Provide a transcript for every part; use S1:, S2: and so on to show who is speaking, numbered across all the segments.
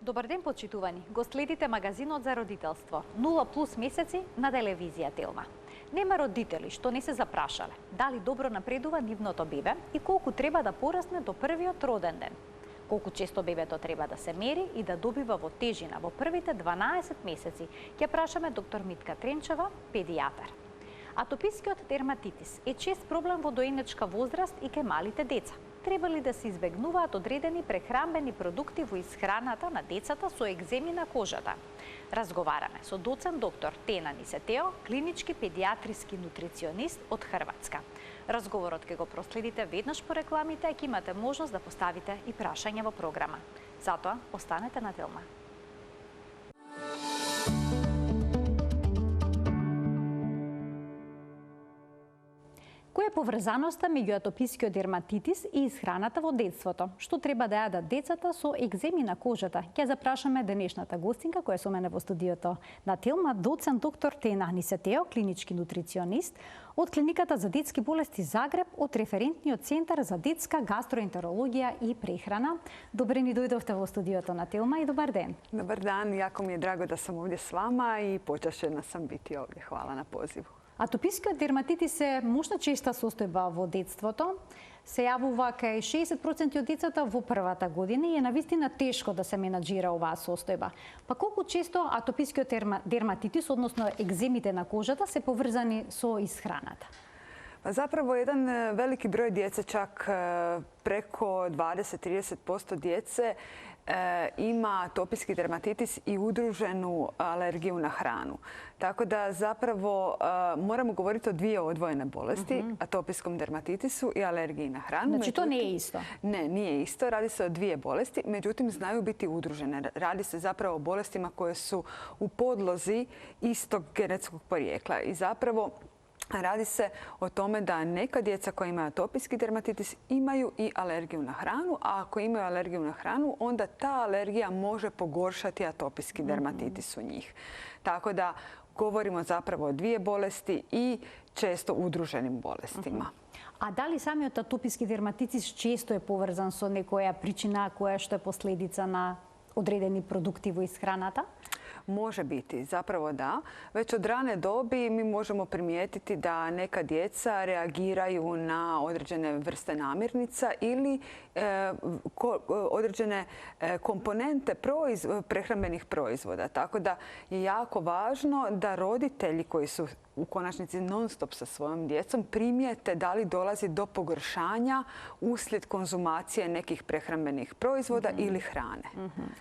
S1: Добар ден, почитувани. Го следите магазинот за родителство. 0+ месеци на телевизија Телма. Нема родители што не се запрашале дали добро напредува нивното бебе и колку треба да порасне до првиот роден ден. Колку често бебето треба да се мери и да добива во тежина во првите 12 месеци, ќе прашаме доктор Митка Тренчева, педијатар. Атопискиот дерматитис е чест проблем во доенечка возраст и кај малите деца. Треба ли да се избегнуваат одредени прехранбени продукти во исхраната на децата со екземи на кожата? Разговараме со доцент доктор Тена Нисетео, клинички педијатриски нутриционист од Хрватска. Разговорот ќе го проследите веднаш по рекламите и ќе имате можност да поставите и прашања во програма. Затоа, останете на Телма. Која е поврзаноста меѓу атопискиот дерматитис и исхраната во детството? Што треба да јадат децата со екземи на кожата? Ќе запрашаме денешната гостинка која е со мене во студиото на Телма, доцент доктор Тена Нисетео, клинички нутриционист од Клиниката за детски болести Загреб, од Референтниот центар за детска гастроентерологија и прехрана. Добре ни дојдовте во студиото на Телма и добар ден.
S2: Dobar dan, jako mi je drago da sam ovdje s vama i počašćena sam biti ovdje. Hvala na pozivu.
S1: Атопискиот дерматитис е мощна честа состојба во детството. Се јавува кај 60% од децата во првата година и е навистина тешко да се менаџира оваа состојба. Па колку често атопискиот дерматитис, односно екземите на кожата, се поврзани со исхраната?
S2: Zapravo jedan veliki broj djece, čak preko 20-30% djece ima atopijski dermatitis i udruženu alergiju na hranu. Tako da zapravo moramo govoriti o dvije odvojene bolesti, atopijskom dermatitisu i alergiji na hranu.
S1: Znači to nije isto?
S2: Ne, nije isto. Radi se o dvije bolesti, međutim znaju biti udružene. Radi se zapravo o bolestima koje su u podlozi istog genetskog porijekla i zapravo radi se o tome da neka djeca koja imaju atopijski dermatitis imaju i alergiju na hranu, a ako imaju alergiju na hranu, onda ta alergija može pogoršati atopijski dermatitis u njih. Tako da govorimo zapravo o dvije bolesti i često udruženim bolestima.
S1: А дали самиот атописки дерматитис често е поврзан со некоја причина која што е последица на odredeni produkti во исхраната?
S2: Može biti, zapravo da. Već od rane dobi mi možemo primijetiti da neka djeca reagiraju na određene vrste namirnica ili određene komponente prehrambenih proizvoda. Tako da je jako važno da roditelji koji su u konačnici non stop sa svojom djecom primijete da li dolazi do pogoršanja uslijed konzumacije nekih prehrambenih proizvoda ili hrane.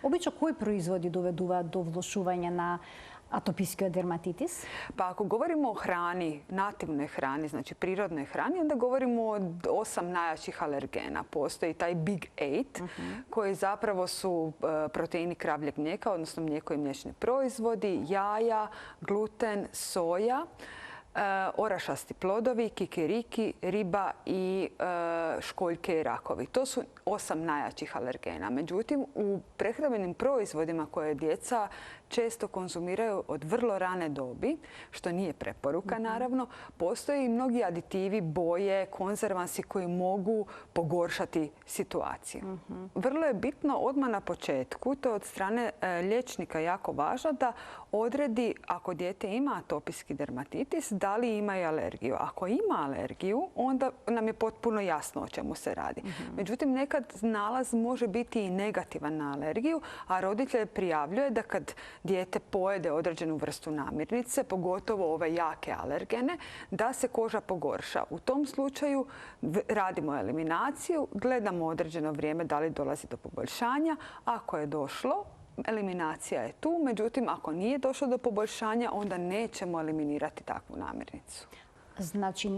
S1: Обично кои производи доведуваат до влошување на атопискиот дерматитис?
S2: Pa ako govorimo o hrani, nativnoj hrani, znači prirodnoj hrani, onda govorimo o 8 najjačih alergena. Postoji taj Big 8, koji zapravo su proteini kravljeg mlijeka, odnosno mlijeko i mliječni proizvodi, jaja, gluten, soja, orašasti plodovi, kikiriki, riba i školjke i rakovi. To su 8 najjačih alergena. Međutim, u prehrambenim proizvodima koje djeca često konzumiraju od vrlo rane dobi, što nije preporuka naravno, postoje i mnogi aditivi, boje, konzervansi koji mogu pogoršati situaciju. Vrlo je bitno odmah na početku, to je od strane liječnika jako važno, da odredi ako dijete ima atopijski dermatitis, da li ima i alergiju. Ako ima alergiju, onda nam je potpuno jasno o čemu se radi. Međutim, nekad nalaz može biti i negativan na alergiju, a roditelj prijavljuje da kad dijete pojede određenu vrstu namirnice, pogotovo ove jake alergene, da se koža pogorša. U tom slučaju radimo eliminaciju, gledamo određeno vrijeme da li dolazi do poboljšanja. Ako je došlo, eliminacija je tu, međutim ako nije došlo do poboljšanja, onda nećemo eliminirati takvu namirnicu.
S1: Значи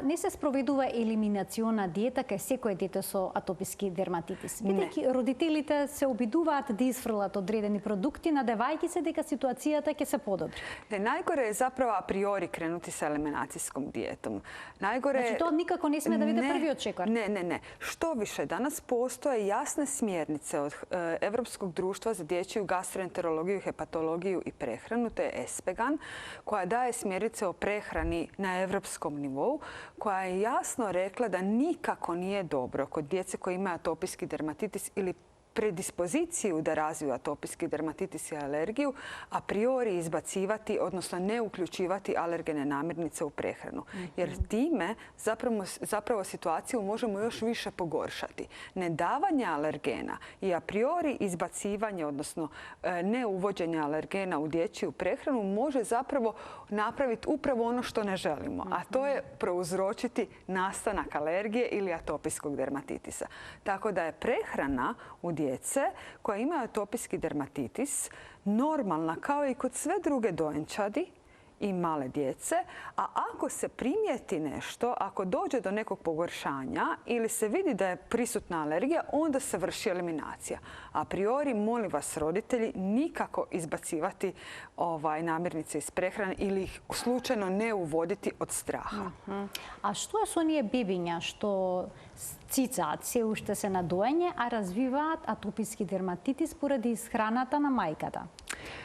S1: не се спроведува елиминациона диета кај секој дете со атописки дерматитис. Бидејќи родителите се обидуваат да исфрлат одредени продукти, надевајќи се дека ситуацијата ќе се подобри.
S2: Najgore je zapravo a priori krenuti sa eliminacijskom dijetom.
S1: Znači to nikako ne sme da bude prviот čekor?
S2: Ne. Što više, danas postoje jasne smjernice od Evropskog društva za dječju gastroenterologiju, hepatologiju i prehranu, to je ESPEGAN, koja daje smjernice o prehrani na evropskom nivou, koja je jasno rekla da nikako nije dobro kod djece koji imaju atopijski dermatitis ili predispoziciju da razviju atopijski dermatitis i alergiju, a priori izbacivati, odnosno ne uključivati alergene namirnice u prehranu. Jer time zapravo situaciju možemo još više pogoršati. Nedavanje alergena i a priori izbacivanje, odnosno ne uvođenje alergena u dječju prehranu može zapravo napraviti upravo ono što ne želimo, a to je prouzročiti nastanak alergije ili atopijskog dermatitisa. Tako da je prehrana u djece koja imaju atopijski dermatitis normalna kao i kod sve druge dojenčadi i male djece, a ako se primijeti nešto, ako dođe do nekog pogoršanja ili se vidi da je prisutna alergija, onda se vrši eliminacija. A priori, molim vas roditelji, nikako izbacivati namirnice iz prehrane ili ih slučajno ne uvoditi od straha.
S1: A što je s onije bebinja što цицаат се уште се на доење, а развиваат атописки дерматитис поради исхраната на мајката?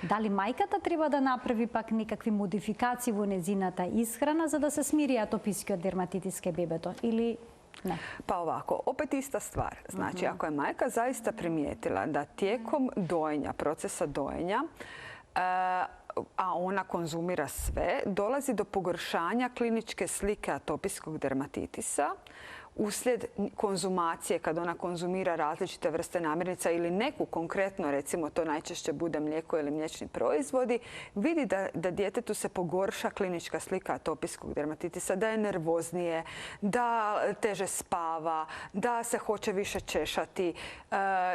S1: Дали мајката треба да направи пак некакви модификации во незината исхрана за да се смири атопискиот дерматитис ке бебето или ne?
S2: Pa ovako, opet ista stvar. Znači, ako je majka zaista primijetila da tijekom dojenja, procesa dojenja, a ona konzumira sve, dolazi do pogoršanja kliničke slike atopijskog dermatitisa uslijed konzumacije, kad ona konzumira različite vrste namirnica ili neku konkretno, recimo to najčešće bude mlijeko ili mliječni proizvodi, vidi da djetetu se pogorša klinička slika atopijskog dermatitisa, da je nervoznije, da teže spava, da se hoće više češati,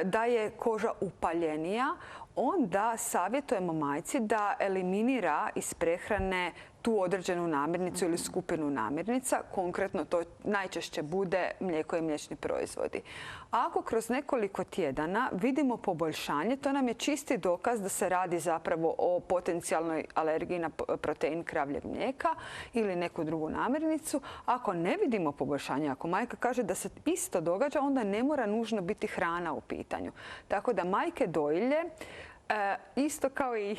S2: da je koža upaljenija, onda savjetujemo majci da eliminira iz prehrane tu određenu namirnicu ili skupinu namirnica. Konkretno to najčešće bude mlijeko i mliječni proizvodi. Ako kroz nekoliko tjedana vidimo poboljšanje, to nam je čisti dokaz da se radi zapravo o potencijalnoj alergiji na protein kravljeg mlijeka ili neku drugu namirnicu. Ako ne vidimo poboljšanje, ako majka kaže da se isto događa, onda ne mora nužno biti hrana u pitanju. Tako da majke dojilje, isto kao i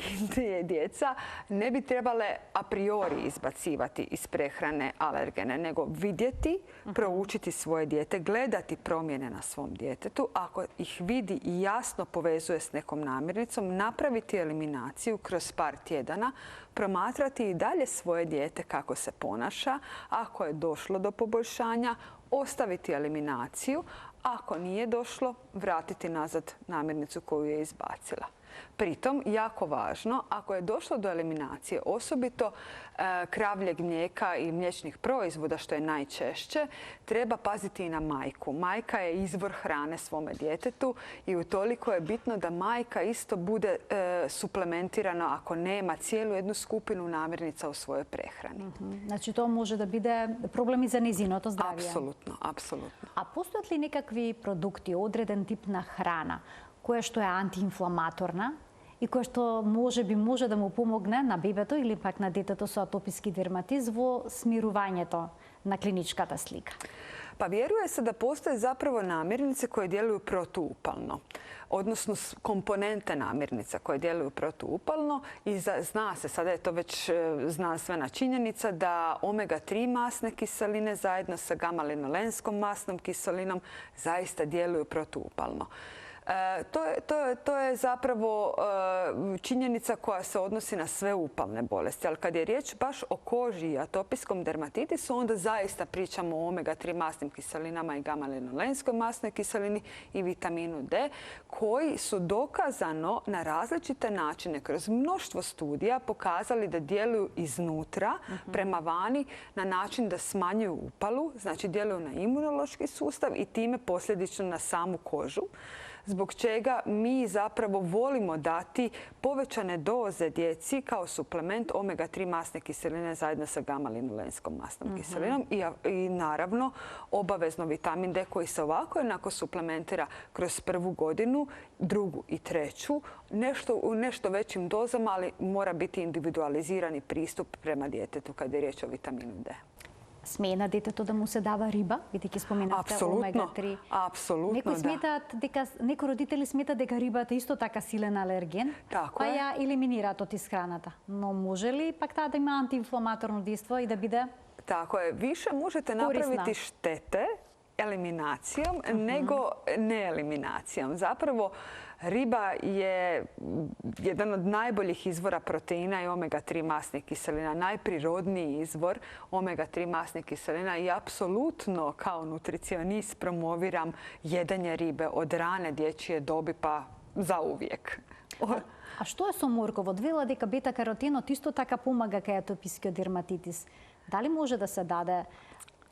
S2: djeca, ne bi trebale a priori izbacivati iz prehrane alergene, nego vidjeti, proučiti svoje dijete, gledati promjene na svom djetetu. Ako ih vidi i jasno povezuje s nekom namirnicom, napraviti eliminaciju kroz par tjedana, promatrati i dalje svoje dijete kako se ponaša. Ako je došlo do poboljšanja, ostaviti eliminaciju. Ako nije došlo, vratiti nazad namirnicu koju je izbacila. Pritom, jako važno, ako je došlo do eliminacije, osobito kravljeg mlijeka i mliječnih proizvoda, što je najčešće, treba paziti i na majku. Majka je izvor hrane svome djetetu i utoliko je bitno da majka isto bude suplementirana ako nema cijelu jednu skupinu namirnica u svojoj prehrani.
S1: Znači to može da bude problem i za njeziното zdravlje?
S2: Apsolutno, apsolutno.
S1: A postoјат ли некакви продукти, одреден тип на храна, која што е антиинфламаторна и која што може да му помогне на бебето или пак на детето со атописки дерматиз во смирувањето на клиничката слика?
S2: Pa vjeruje se da postoje zapravo namirnice koje djeluju protuupalno, odnosno komponente namirnica koje djeluju protuupalno i zna se, sada je to već znanstvena činjenica, da omega-3 masne kiseline zajedno sa gamma-linolenskom masnom kiselinom zaista djeluju protuupalno. To je zapravo činjenica koja se odnosi na sve upalne bolesti. Ali kad je riječ baš o koži i atopijskom dermatitisu, onda zaista pričamo o omega-3 masnim kiselinama i gamma-linolenskoj masnoj kiselini i vitaminu D, koji su dokazano na različite načine kroz mnoštvo studija pokazali da djeluju iznutra prema vani na način da smanjuju upalu, znači djeluju na imunološki sustav i time posljedično na samu kožu. Zbog čega mi zapravo volimo dati povećane doze djeci kao suplement omega-3 masne kiseline zajedno sa gamma-linolenskom masnom kiselinom i naravno obavezno vitamin D koji se ovako jednako suplementira kroz prvu godinu, drugu i treću, u nešto većim dozama, ali mora biti individualizirani pristup prema djetetu kad je riječ o vitaminu D.
S1: Смее на детето да му се дава риба, бидејќи споменавте омега-3.
S2: Апсолутно, да.
S1: Некои родители сметат дека рибата е исто така силен алерген, па ја елиминираат од исхраната. Но може ли пак таа да има антиинфламаторно дејство и да биде
S2: Tako je. Više možete napraviti štete eliminacijom nego neeliminacijom. Zapravo, riba je jedan od najboljih izvora proteina i omega-3 masnih kiselina, najprirodniji izvor omega-3 masnih kiselina i apsolutno kao nutricionist promoviram jedenje ribe od rane dječje dobi pa zauvijek.
S1: A што е со морковот? Вела дека бета-каротенот исто така помага кај атопискиот дерматитис. Дали може да се даде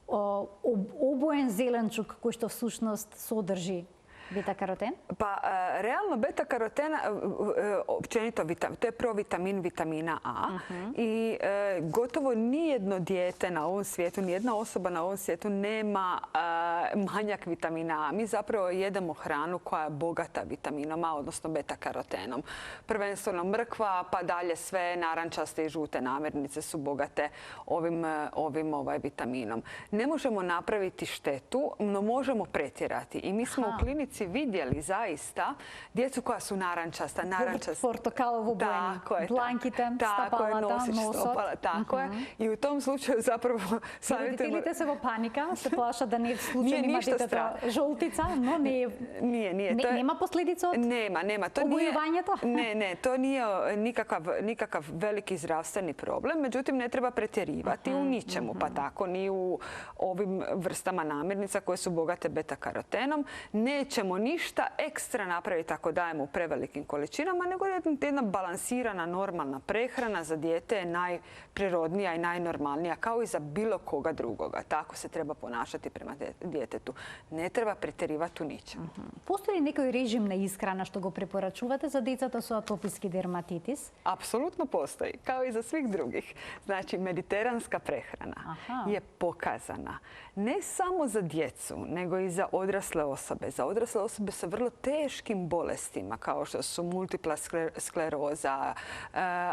S1: обоен зеленчук кој што всушност содржи beta-karoten?
S2: Pa realno beta-karotena, općenito, to je provitamin vitamina A i gotovo nijedno dijete na ovom svijetu, nijedna osoba na ovom svijetu nema manjak vitamina A. Mi zapravo jedemo hranu koja je bogata vitaminom A, odnosno beta-karotenom. Prvenstveno mrkva, pa dalje sve narančaste i žute namirnice su bogate ovim vitaminom. Ne možemo napraviti štetu, no možemo pretjerati. I mi smo u klinici vidjeli zaista djecu koja su narančasta.
S1: Portokalovo bojeni. Blankite, stopalata, nosot.
S2: Tako je. I u tom slučaju zapravo savjetujemo...
S1: Roditelite se vo panika, se plaša da nije slučajno ima deteta žoltica, no
S2: nije.
S1: Nema posljedica od obojivanjeta?
S2: Ne, to nije nikakav veliki zdravstveni problem. Međutim, ne treba pretjerivati u ničemu, pa tako ni u ovim vrstama namirnica koje su bogate beta-karotenom. Nećemo ništa ekstra napraviti ako dajemo u prevelikim količinama, nego jedna balansirana, normalna prehrana za dijete je najprirodnija i najnormalnija, kao i za bilo koga drugoga. Tako se treba ponašati prema djetetu. Ne treba pretjerivati u ničemu.
S1: Postoji li nekoj režim na ishrana što go preporučujete za djecata su atopijski dermatitis?
S2: Apsolutno postoji, kao i za svih drugih. Znači, mediteranska prehrana je pokazana ne samo za djecu, nego i za odrasle osobe. Za odrasle osobe sa vrlo teškim bolestima, kao što su multipla skleroza,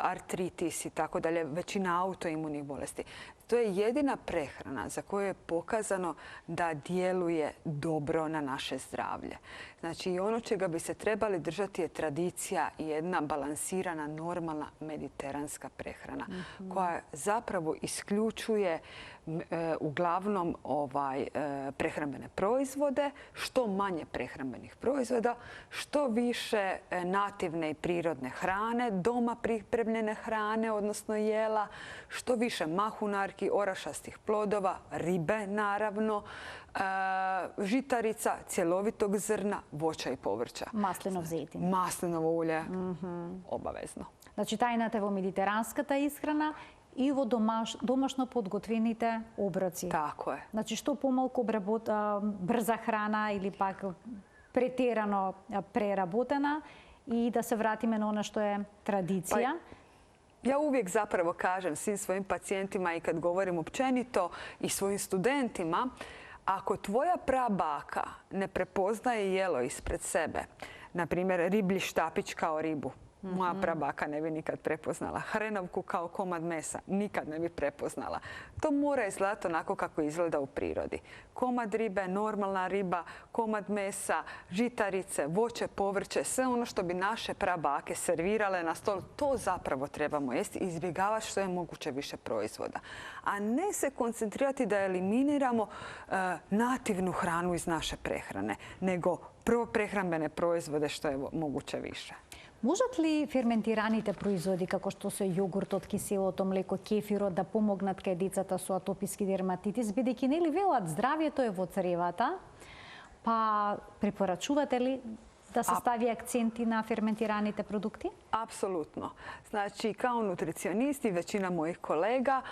S2: artritis i tako dalje, većina autoimunih bolesti. To je jedina prehrana za koju je pokazano da djeluje dobro na naše zdravlje. Znači, i ono čega bi se trebali držati je tradicija i jedna balansirana, normalna mediteranska prehrana koja zapravo isključuje uglavnom prehrambene proizvode, što manje prehrambenih proizvoda, što više nativne i prirodne hrane, doma pripremljene hrane, odnosno jela, što više mahunarki, orašastih plodova, ribe naravno, žitarica, cjelovitog zrna, voća i povrća.
S1: Maslinov zejtin.
S2: Maslinovo ulje, obavezno.
S1: Znači, tajната е во медитеранската исхрана и во домашно подготвените оброци.
S2: Tako je.
S1: Znači, što помалку брза храна или пак претерано преработена и да се вратиме на ono što je tradicija.
S2: Ja uvijek zapravo kažem svim svojim pacijentima i kad govorim općenito i svojim studentima, ako tvoja prabaka ne prepoznaje jelo ispred sebe, na primjer riblji štapić kao ribu, moja prabaka ne bi nikad prepoznala. Hrenovku kao komad mesa nikad ne bi prepoznala. To mora izgledati onako kako izgleda u prirodi. Komad ribe, normalna riba, komad mesa, žitarice, voće, povrće, sve ono što bi naše prabake servirale na stol, to zapravo trebamo jesti i izbjegavati što je moguće više proizvoda. A ne se koncentrirati da eliminiramo nativnu hranu iz naše prehrane, nego prehrambene proizvode što je moguće više.
S1: Можат ли ферментираните производи, како што се јогуртот, киселото млеко, кефирот, да помогнат кај децата со атописки дерматитис, бидејќи нели велат здравјето е во цревата, па препорачувате ли da se stavi akcenti na fermentiranite produkti?
S2: Apsolutno. Znači, kao nutricionisti, većina mojih kolega,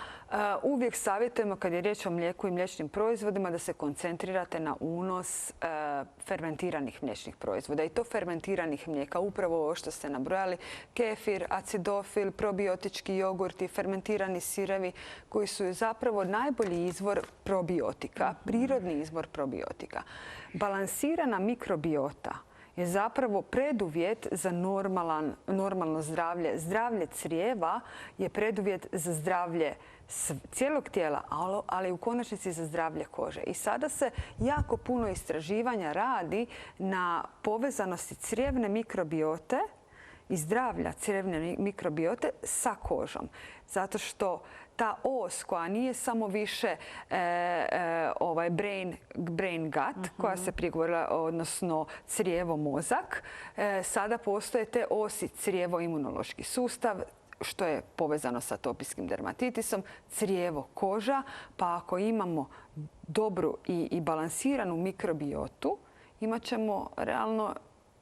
S2: uvijek savjetujemo kad je riječ o mlijeku i mliječnim proizvodima da se koncentrirate na unos fermentiranih mliječnih proizvoda. I to fermentiranih mlijeka, upravo ovo što ste nabrojali, kefir, acidofil, probiotički jogurti, fermentirani sirevi, koji su zapravo najbolji izvor probiotika, prirodni izvor probiotika. Balansirana mikrobiota je zapravo preduvjet za normalno zdravlje. Zdravlje crijeva je preduvjet za zdravlje cijelog tijela, ali u konačnici za zdravlje kože. I sada se jako puno istraživanja radi na povezanosti crijevne mikrobiote i zdravlja crijevne mikrobiote sa kožom. Zato što ta os koja nije samo više brain gut, koja se prije govorila, odnosno crijevo-mozak, sada postoje te osi crijevo-imunološki sustav, što je povezano sa atopijskim dermatitisom, crijevo, koža, pa ako imamo dobru i balansiranu mikrobiotu, imat ćemo realno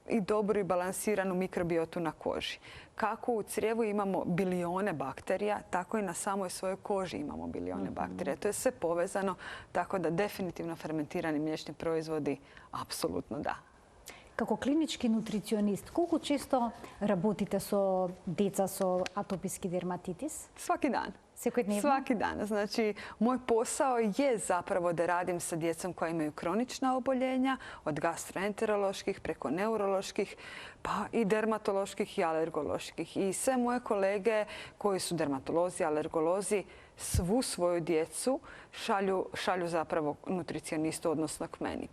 S2: i dobru i balansiranu mikrobiotu na koži. Kako u crijevu imamo bilione bakterija, tako i na samoj svojoj koži imamo bilione bakterija. To je sve povezano, tako da definitivno fermentirani mliječni proizvodi apsolutno da.
S1: Како клинички нутриционист, колку често работите со деца со атописки дерматитис?
S2: Svaki dan.
S1: Секојдневно?
S2: Svaki dan. Znači, moj posao je zapravo da radim sa djecom koja imaju kronična oboljenja, od gastroenteroloških preko neuroloških, pa i dermatoloških i alergoloških. I sve moje kolege koji su dermatolozi, alergolozi, svu svoju djecu šalju zapravo nutricionistu, odnosno k meni.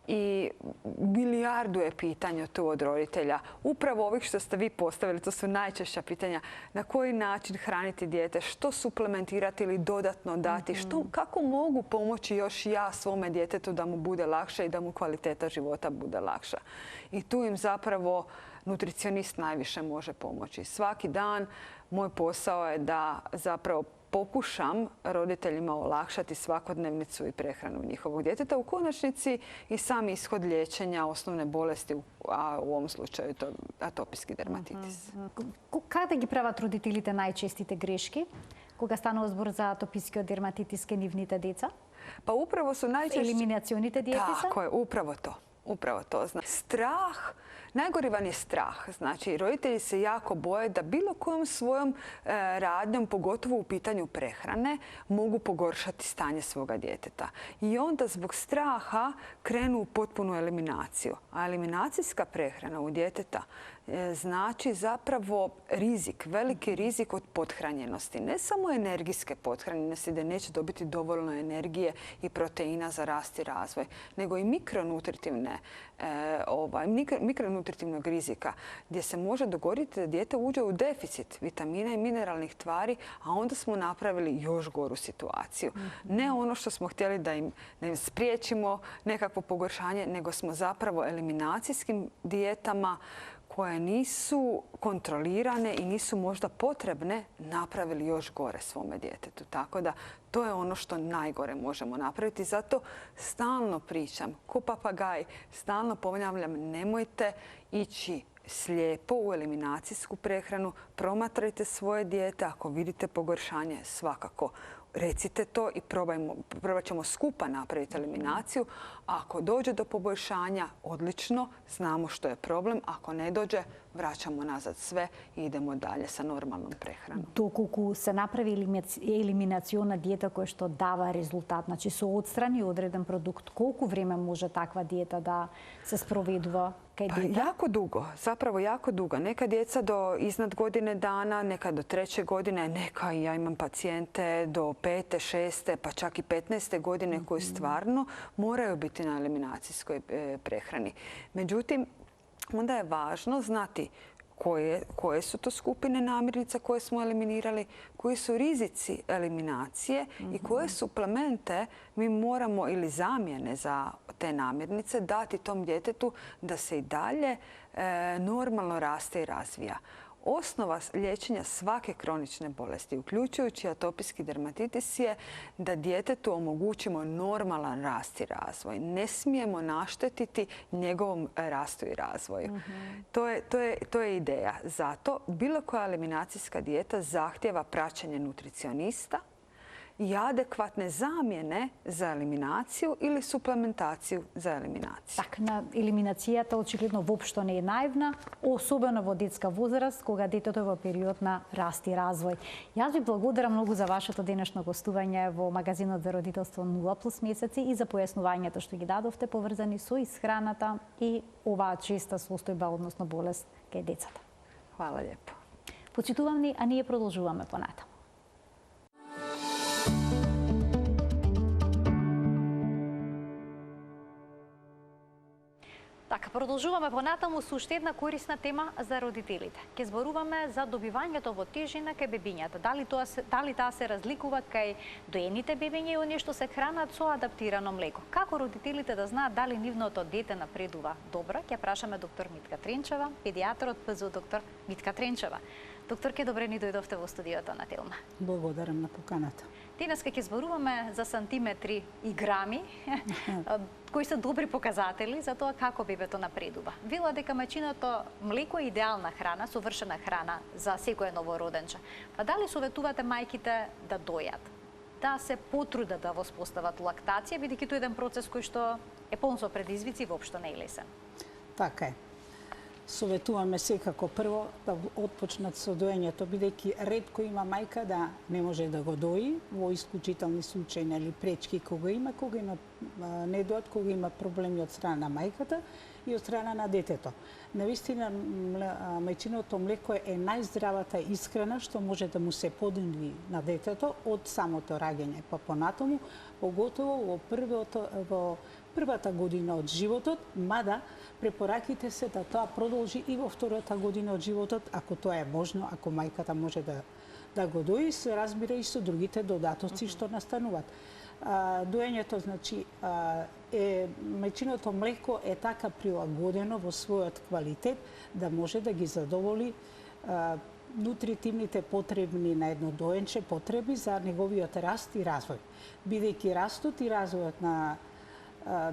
S2: I milijardu je pitanja tu od roditelja. Upravo ovih što ste vi postavili, to su najčešća pitanja. Na koji način hraniti dijete, što suplementirati ili dodatno dati, kako mogu pomoći još ja svome djetetu da mu bude lakše i da mu kvaliteta života bude lakša. I tu im zapravo nutricionist najviše može pomoći. Svaki dan moj posao je da zapravo pokušam roditeljima olakšati svakodnevnicu i prehranu njihovog djeteta. U konačnici i sam ishod liječenja osnovne bolesti, a u ovom slučaju to atopijski dermatitis.
S1: Каде ги прават родителите најчестите грешки кога станува збор за атопискиот дерматитис кај нивните деца?
S2: Pa upravo su najčešće...
S1: Елиминационите диетиса?
S2: Tako je, upravo to. Upravo to. Strah, najgori vam je strah. Znači, roditelji se jako boje da bilo kojom svojom radnjom, pogotovo u pitanju prehrane, mogu pogoršati stanje svoga djeteta. I onda zbog straha krenu u potpunu eliminaciju. A eliminacijska prehrana u djeteta znači zapravo rizik, veliki rizik od pothranjenosti. Ne samo energijske pothranjenosti, da neće dobiti dovoljno energije i proteina za rast i razvoj, nego i mikronutritivnog rizika, gdje se može dogoditi da dijete uđe u deficit vitamina i mineralnih tvari, a onda smo napravili još goru situaciju. Ne ono što smo htjeli da im spriječimo nekakvo pogoršanje, nego smo zapravo eliminacijskim dijetama koje nisu kontrolirane i nisu možda potrebne napravili još gore svome djetetu. Tako da to je ono što najgore možemo napraviti. Zato stalno pričam, ko papagaj, stalno ponavljam, nemojte ići slijepo u eliminacijsku prehranu, promatrajte svoje dijete, ako vidite pogoršanje svakako recite to i probat ćemo skupa napraviti eliminaciju. Ako dođe do poboljšanja, odlično, znamo što je problem. Ako ne dođe, vraćamo nazad sve i idemo dalje sa normalnom prehranom.
S1: Доколку се направи елиминациона диета која што дава резултат, значи се отстрани одреден продукт, колку време може таква диета да се спроведува kaj djeta?
S2: Jako dugo, zapravo jako dugo. Neka djeca do iznad godine dana, neka do 3. godine, neka ja imam pacijente do 5., 6., pa čak i 15. godine koji stvarno moraju biti na eliminacijskoj prehrani. Međutim, onda je važno znati koje su to skupine namirnica koje smo eliminirali, koji su rizici eliminacije i koje suplemente mi moramo ili zamjene za te namirnice dati tom djetetu da se i dalje normalno raste i razvija. Osnova liječenja svake kronične bolesti, uključujući atopijski dermatitis, je da djetetu omogućimo normalan rast i razvoj. Ne smijemo naštetiti njegovom rastu i razvoju. To je ideja. Zato bilo koja eliminacijska dijeta zahtijeva praćenje nutricionista i adekvatne zamjene za eliminaciju ili suplementaciju za eliminaciju.
S1: Так, на елиминацијата очигледно воопшто не е наивна, особено во детска возраст, кога детето е во период на раст и развој. Јас ви благодарам многу за вашето денешно гостување во магазинот за родителство 0+ месеци и за појаснувањето што ги дадовте поврзани со исхраната и оваа честа состојба, односно болест кај децата.
S2: Hvala lijepo.
S1: Почитувам ни, а ние продолжуваме понатаму. Така, продолжуваме Продолжуваме понатаму со уште една корисна тема за родителите. Ке зборуваме за добивањето во тежина кај бебињата. Дали таа се разликува кај доените бебиња и оние што се хранат со адаптирано млеко? Како родителите да знаат дали нивното дете напредува добро? Ќе прашаме доктор Митка Тренчева, педијатар од ПЗУ доктор Митка Тренчева. Докторке, добре ни дојдовте во студиото на Телма.
S3: Благодарам на поканата.
S1: Денес ќе зборуваме за сантиметри и грами, кои се добри показатели за тоа како бебето напредува. Вела дека мајчиното млеко е идеална храна, совршена храна за секој новороденче. Па дали советувате мајките да дојат, да се потрудат да воспостават лактација, бидејќи тоа е еден процес кој што е полн со предизвици и воопшто не е лесен?
S3: Така е. Советуваме секако прво да отпочнат со доењето, бидејќи ретко има мајка да не може да го дои, во исклучителни случаи, нели, пречки кога има недоат, кога има проблеми од страна на мајката и од страна на детето. Навистина, мајчиното млеко е најздравата исхрана што може да му се подневи на детето од самото раѓање па понатаму, поготово во првата година од животот, мада препораките се да тоа продолжи и во втората година од животот, ако тоа е можно, ако мајката може да го дои, се разбира и со другите додатоци што настануваат. Доењето, значи, мајчиното млеко е така прилагодено во својот квалитет да може да ги задоволи нутритивните потребни на едно доенче потреби за неговиот раст и развој. Бидејќи растот и развојот на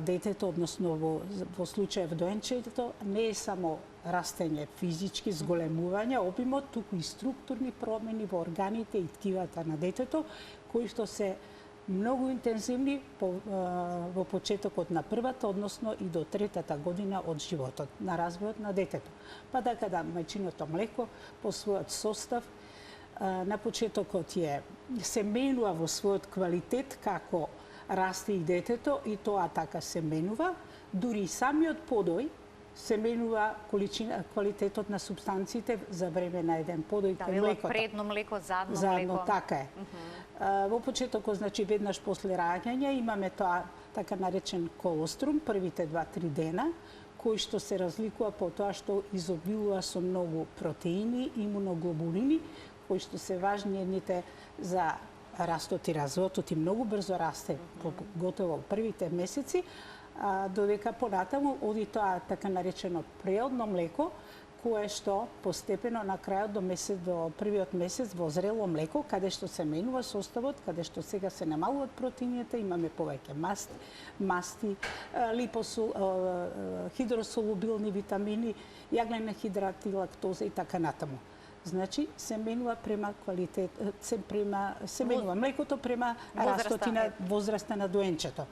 S3: детето, односно во случајов доенчето, не е само растење физички, зголемување, обимот, туку и структурни промени во органите и ткивата на детето, кои што се многу интензивни во почетокот на првата, односно и до третата година од животот, на развојот на детето. Па така да мајчиното млеко по својот состав на почетокот се менува во својот квалитет како расте и детето, и тоа така се менува, дури и самиот подој се менува квалитетот на субстанциите за време на еден подој кај млекото.
S1: Предно млеко, задно млеко.
S3: Задно, така е. Во почетокот, значи веднаш после раѓање, имаме тоа така наречен колострум, првите 2-3 дена, кој што се разликува по тоа што изобилува со многу протеини, имуноглобулини, кои што се важни едните за растот и развојот, и многу брзо расте, готово првите месеци, додека понатаму оди тоа така наречено преодно млеко, кое што постепено на крајот до првиот месец во зрело млеко, каде што се менува составот, каде што сега се намалуваат протеините, имаме повеќе масти, хидросолубилни витамини, јаглен хидрати, лактоза и така натаму. Значи, се менува према квалитет, се менува млекото према растот и на возраста на доенчето.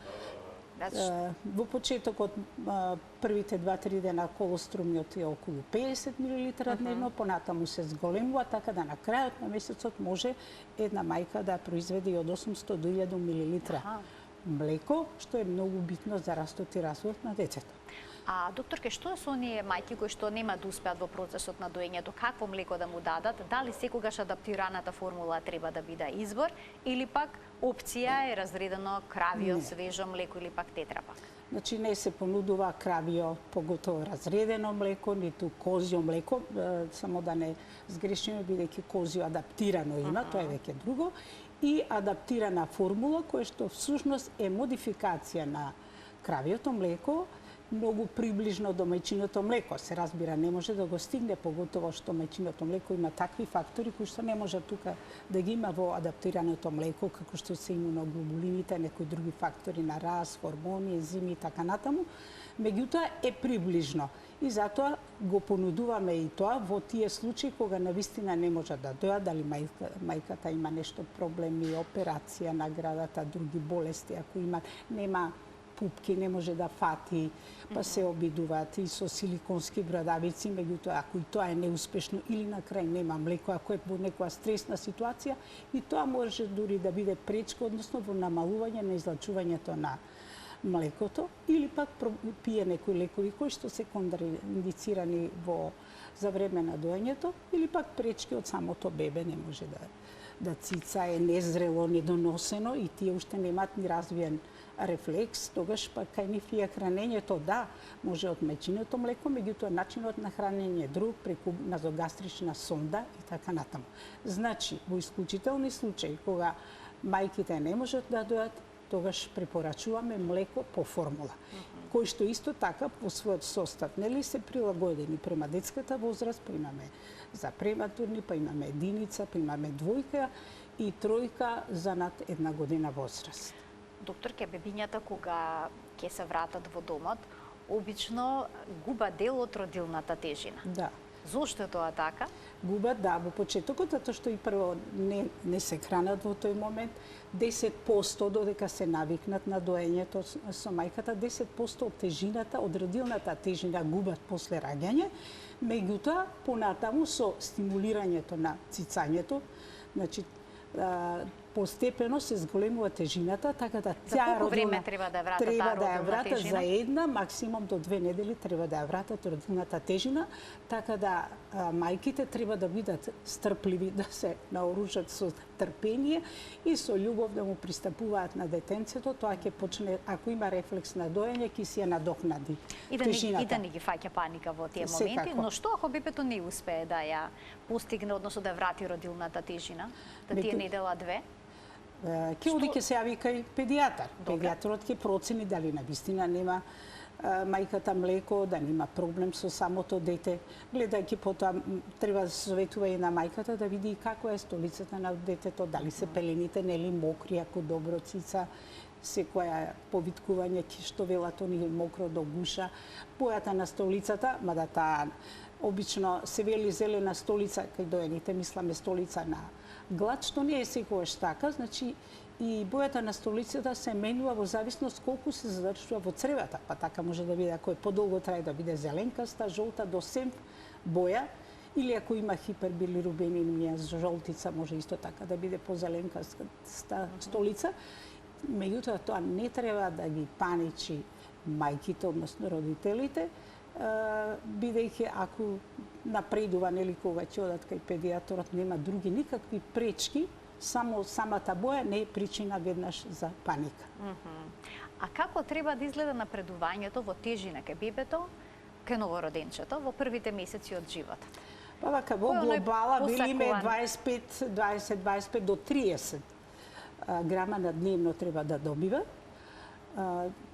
S3: Во почетокот, првите 2-3 дена колострумиот е околу 50 мл дневно, понатаму се зголемува, така да на крајот на месецот може една мајка да произведе и од 800 до 1000 мл млеко, што е многу битно за растот и развојот на детето.
S1: Докторке, што е со оние мајки кои што нема да успеат во процесот на доењето? Какво млеко да му дадат? Дали секогаш адаптираната формула треба да биде избор или пак опција е разредено кравио, свежо млеко или пак тетрапак?
S3: Значи не се понудува кравио, поготово разредено млеко, ниту козјо млеко, само да не сгрешиме, бидејќи козјо адаптирано има, тоа е веќе друго, и адаптирана формула која што всушност е модификација на кравиото млеко, многу приближно до мајчиното млеко. Се разбира, не може да го стигне, поготово што мајчиното млеко има такви фактори кои што не може тука да ги има во адаптираното млеко, како што се имуноглобулините, некои други фактори на раст, хормони, ензими и така натаму. Меѓутоа е приближно и затоа го понудуваме и тоа во тие случаи кога навистина не може да дојат, дали мајката има нешто проблеми, операција на градата, други болести, ако има, нема пупки, не може да фати, па се обидуваат и со силиконски брадавици, меѓутоа ако и тоа е неуспешно или на крај нема млеко, ако е во некоја стресна ситуација, и тоа може дури да биде пречка, односно во намалување на излачувањето на млекото, или пак пие некои лекови кои што се контраиндицирани за време на доењето, или пак пречки од самото бебе, не може да цица, е незрело, недоносено и тие уште немаат ни развиен рефлекс, тогаш па кај нив и хранењето да, може од мајчиното млеко, меѓутоа начинот на хранење е друг, преку назогастрична сонда и така натаму. Значи, во исклучителни случаи, кога мајките не можат да дојат, тогаш препорачуваме млеко по формула, кој што исто така по својот состав нели се прилагодени према детската возраст, па имаме за прематурни, па имаме единица, па имаме двојка и тројка за над 1 година возраст.
S1: Доктор, ке бебињата кога ќе се вратат во домот, обично губа дел од родилната тежина.
S3: Да.
S1: Зошто е тоа така?
S3: Губат, да, во почетокот, затоа што и прво не се хранат во тој момент. 10% додека се навикнат на доењето со мајката, 10% од тежината, од родилната тежина губат после раѓање. Меѓутоа, понатаму со стимулирањето на цицањето, значи постепено се зголемува тежината, така да
S1: таа родилна време треба да ја вратат
S3: за 1, максимум до 2 недели треба да ја вратат родилната тежина, така да мајките треба да бидат стрпливи, да се наоружат со трпение и со љубов да му пристапуваат на детенцето, тоа ќе почне, ако има рефлекс на доење, ќе си ја надокнади тежината.
S1: И да не ги фаќа паника во тие моменти, но што ако бебето не успее да ја постигне, односно да врати родилната тежина, да тие недела 2?
S3: Ке оди ке се јави кај педијатар. Педијатрот ќе процени дали навистина нема мајката млеко, да нема проблем со самото дете. Гледајќи потоа треба да се советува и на мајката да види како е столицата на детето, дали се пелените нели мокри, ако добро цица, секоја повиткување што велат они мокро до гуша, бојата на столицата, мада таа обично се вели зелена столица, кај доените мисламе столица на глад, што не е секогаш така, значи и бојата на столицата се менува во зависност колку се задржува во цревата, па така може да биде, ако е подолго трае да биде зеленкаста, жолта до семп боја, или ако има хипербилирубеминија жолтица, може исто така да биде позеленкаста столица. Меѓутоа тоа не треба да ги паничи мајките, односно родителите, бидејќи ако напредува, нели кога ќе одат кај педијаторот, нема други никакви пречки, само самата боја не е причина веднаш за паника.
S1: А како треба да изгледа напредувањето во тежина кај бебето, кај новороденчето во првите месеци од живот?
S3: Па вака во глобала велиме 20-25 до 30 грама на дневно треба да добива.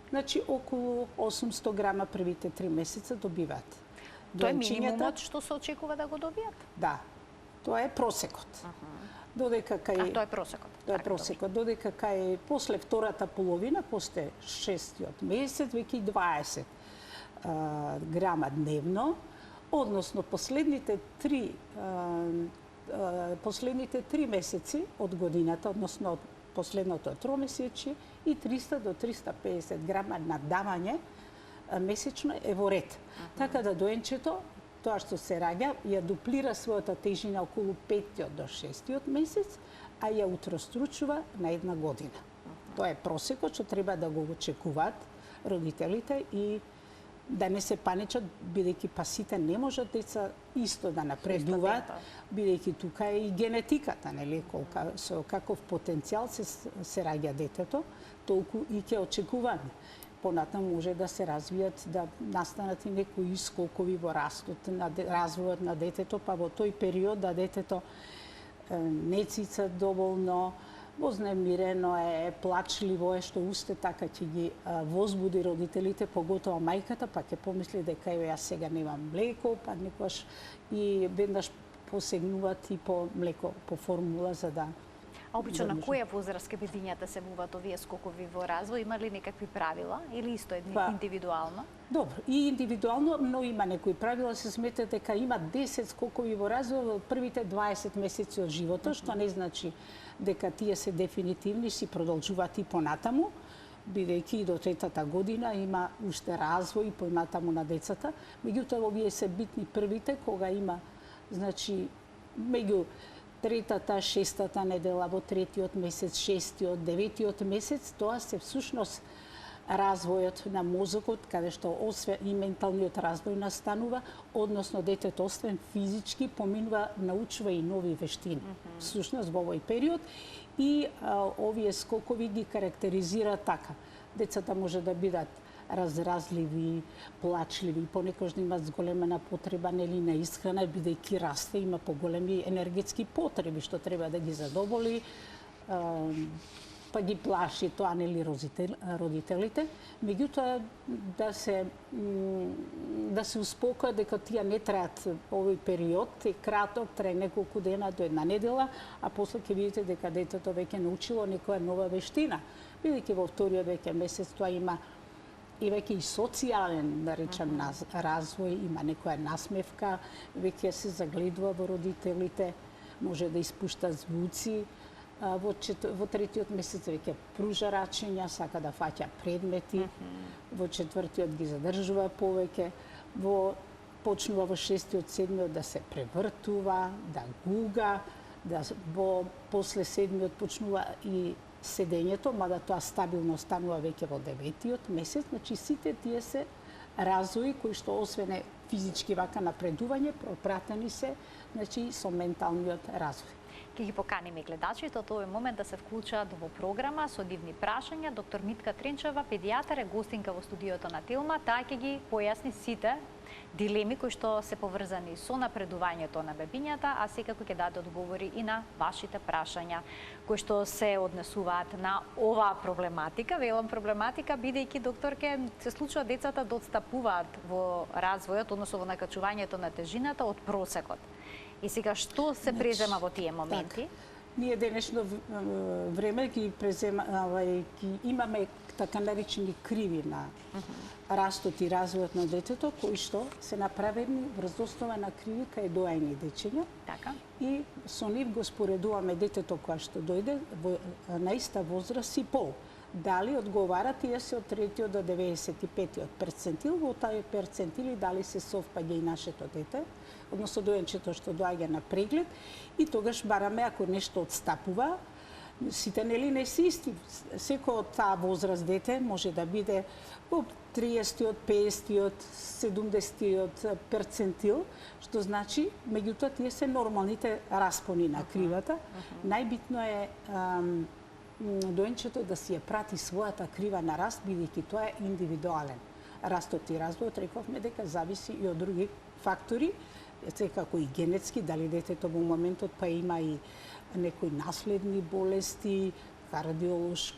S3: Значи, околу 800 грама првите 3 месеца добиваат.
S1: Тоа е минимумот што се очекува да го добијат?
S3: Да, тоа е просекот. Додека кај...
S1: А тоа е просекот?
S3: Тоа е просекот. Додека кај после втората половина, после 6-тиот месец, веќе 20 грама дневно, односно последните 3 месеци од годината, односно од последното тромесечие, и 300 до 350 грама надавање месечно е во ред. Така да доенчето, тоа што се раѓа, ја дуплира својата тежина околу 5-тиот до 6-тиот месец, а ја утростручува на 1 година. Тоа е просекот што треба да го очекуваат родителите и да не се паничат, бидејќи па сите не можат деца исто да напредуваат, бидејќи тука е и генетиката, нели, со каков потенцијал се раѓа детето, толку и ќе очекуваме. Понатаму може да се развијат, да настанат и некои скокови во растот, на развојот на детето, па во тој период да детето не цица доволно, вознемирено е, плачливо е, што уште така ќе ги возбуди родителите, поготоа мајката, па ќе помисли дека јас сега немам млеко, па некојаш и веднаш посегнуваат и по млеко, по формула за да...
S1: А обично на која возраст ке бебињата се буват овие скокови во развој? Има ли некакви правила или исто е индивидуално?
S3: Добро, и индивидуално, но има некои правила. Се смета дека има 10 скокови во развој во првите 20 месеци од животот, што не значи дека тие се дефинитивни, си продолжуваат и понатаму, бидејќи и до 3-та година има уште развој понатаму на децата. Меѓутоа, овие се битни првите, кога има, значи, меѓу 3-та, 6-та недела, во 3-тиот месец, 6-тиот, 9-тиот месец, тоа се всушност развојот на мозокот, каде што освен и менталниот развој настанува, односно детето освен физички поминува, научува и нови вештини. Всушност во овој период и овие скокови ги карактеризира така. Децата може да бидат разразливи, плачливи, понекогаш да имаат зголемена потреба нели на исхрана, бидејќи расте, има поголеми енергетски потреби што треба да ги задоволи, па ги плаши тоа нели родителите. Меѓутоа да се успокои дека тие не траат овој период, е краток, трае неколку дена до една недела, а после ќе видите дека детето веќе научило некоја нова вештина, бидејќи во вториот веќе месец тоа има и веќе и социјален, да речем, развој, има некоја насмевка, веќе се загледува во родителите, може да испушта звуци. Во третиот месец веќе пружа рачења, сака да фаќа предмети, во четвртиот ги задржува повеќе, почнува во шестиот, седмиот да се превртува, да гуга, после седмиот почнува и седењето, мада тоа стабилно станува веќе во деветиот месец. Значи сите тие се развои кои што освен физички вака напредување, пропратени се, значи со менталниот развој.
S1: Ќе ги поканиме гледачите од овој момент да се вклучат во програма со дивни прашања. Доктор Митка Тренчева, педијатар, е гостинка во студиото на Телма. Таа ќе ги појасни сите дилеми кои што се поврзани со напредувањето на бебињата, а секако ќе даде одговори и на вашите прашања кои што се однесуваат на оваа проблематика. Велам проблематика, бидејќи, докторке, се случува децата да отстапуваат во развојот, односно во накачувањето на тежината од просекот. И сега што се презема во тие моменти?
S3: Ние денешно време ги имаме така наречени криви на растот и развојот на детето, кои што се направени врз основа на криви кај доање дечења.
S1: Така.
S3: И со нив го споредуваме детето кога што дојде на иста возраст и пол. Дали одговара тие се од 3 до 95 перцентил, во тај перцентили дали се совпаѓа и нашето дете, односно доенчето што доаѓа на преглед, и тогаш бараме ако нешто отстапува, сите нели не се исти. Секој од таа возраст дете може да биде во 30-тиот, 50-тиот, 70-тиот перцентил, што значи, меѓутоа тие се нормалните распони на кривата. Најбитно е доенчето да си ја прати својата крива на раст, бидејќи тоа е индивидуален. Растот и развојот, рековме дека зависи и од други фактори, секако и генетски, дали детето во моментот па има и некои наследни болести,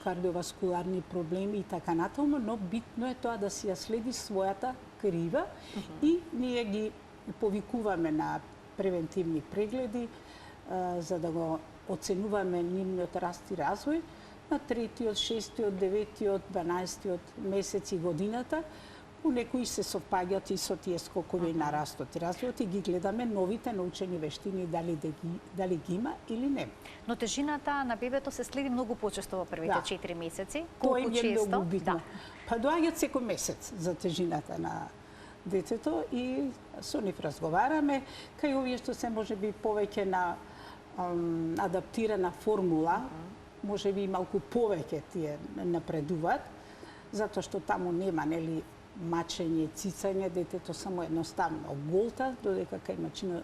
S3: кардиоваскуларни проблеми и така натаму, но битно е тоа да си ја следи својата крива и ние ги повикуваме на превентивни прегледи за да го оценуваме нивниот раст и развој на 3-тиот, 6-тиот, 9-тиот, 12-тиот месец и годината. У некои се совпаѓаат и со тие скокови на растот и развојот и ги гледаме новите научени вештини дали ги има или не.
S1: Но тежината на бебето се следи многу почесто во првите 4 месеци.
S3: Тоа е многу битно. Па доаѓаат секој месец за тежината на детето и со нив разговараме, кај овие што се можеби повеќе на адаптирана формула, можеби и малку повеќе тие напредуваат, затоа што таму нема нели мачење, цицање, детето само едноставно голта, додека кај